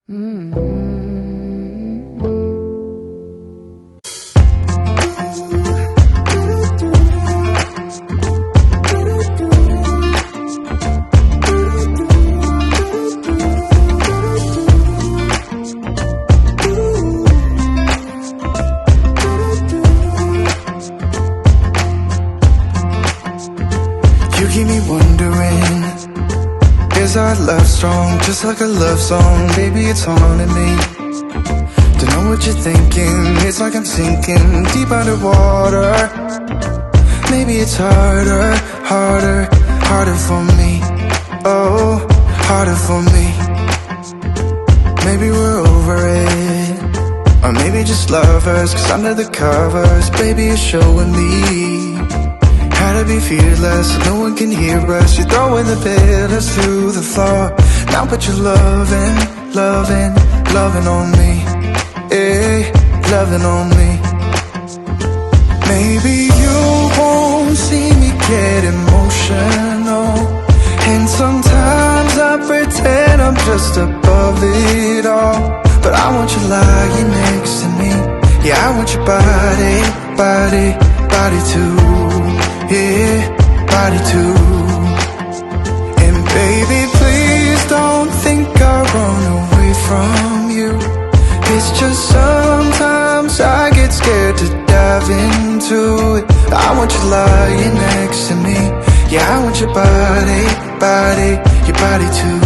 You keep me wondering, is our love strong? Just like a love song, baby, it's haunting me. Don't know what you're thinking, it's like I'm sinking deep underwater. Maybe it's harder, harder, harder for me. Oh, harder for me. Maybe we're over it, or maybe just lovers, cause under the covers, baby, you're showing me how to be fearless, so no one can hear us. You're throwing the pillars to the floor. Now put your loving, loving, loving on me. Eh, loving on me. Maybe you won't see me get emotional, and sometimes I pretend I'm just above it all. But I want you lying next to me. Yeah, I want your body, body, body too. Yeah, body too. And baby, please don't think I run away from you. It's just sometimes I get scared to dive into it. I want you lying next to me. Yeah, I want your body, body, your body too.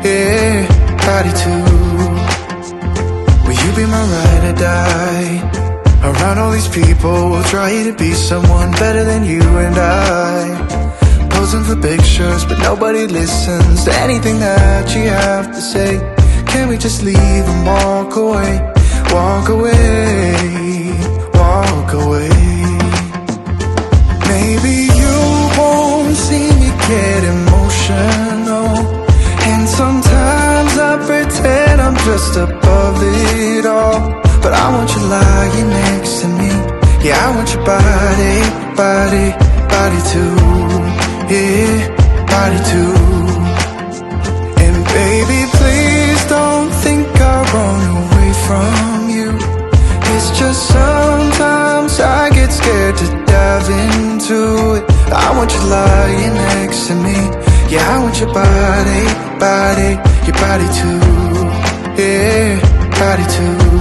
Yeah, body too. Will you be my ride or die? Around all these people, we'll try to be someone better than you and I. Posing for pictures, but nobody listens to anything that you have to say. Can't we just leave and walk away? Walk away, walk away. Maybe you won't see me get emotional, and sometimes I pretend I'm just above it all. But I want you lying next to me. Yeah, I want your body, body, body too. Yeah, body too. And baby, please don't think I run away from you. It's just sometimes I get scared to dive into it. I want you lying next to me. Yeah, I want your body, body, your body too. Yeah, body too.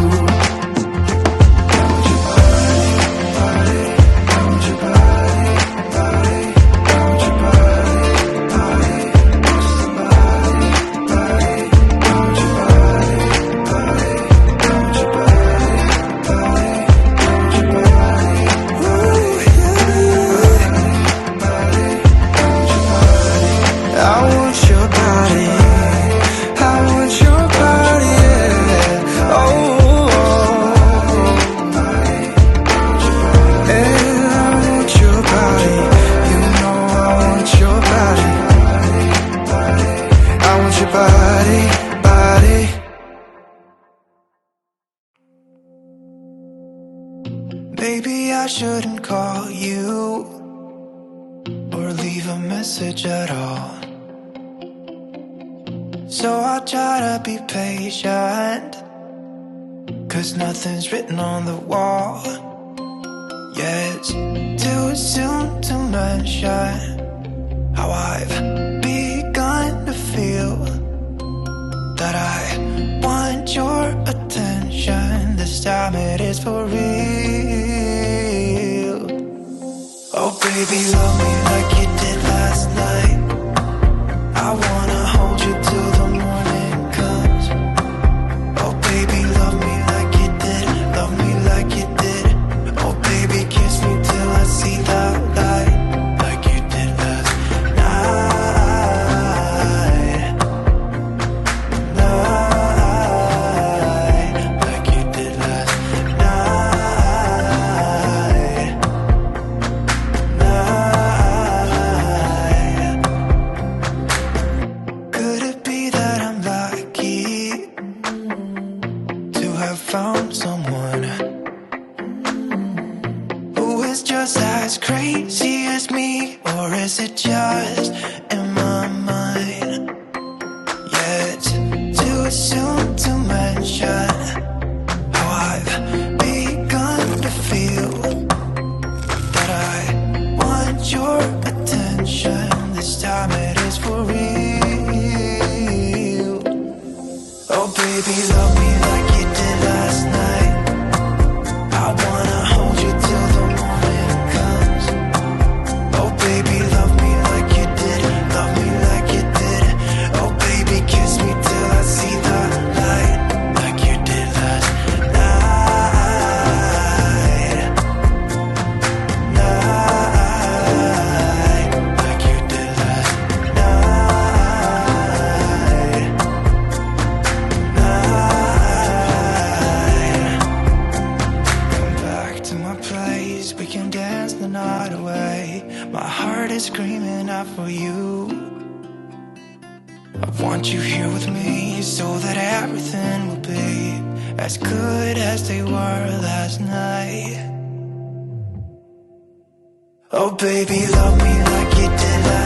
Maybe I shouldn't call you or leave a message at all. So I'll try to be patient, cause nothing's written on the wall. Yeah, it's too soon to mention how I've begun to feel that I want your attention. This time it is for real. Oh baby, love me like you did last night. I wanna hold you till the morning comes. Oh baby, love me like you did. Love me like you did. Oh baby, kiss me till I see the light, like you did last night. Like you did last night. Could it be that I'm lucky to have found someone who is just as crazy as me? Or is it just in my mind? Yeah, it's too soon to mention how I've begun to feel that I want your attention. This time it is for real. Oh baby, love me like you did last night. I wanna hold you till the morning comes. Oh baby, love me like you did. Love me like you did. Oh baby, kiss me till I see the light, like you did last night. Night, like you did last night. Night. Come back to my place, we can dance the night away. My heart is screaming out for you. I want you here with me so that everything will be as good as they were last night. Oh baby, love me like you did last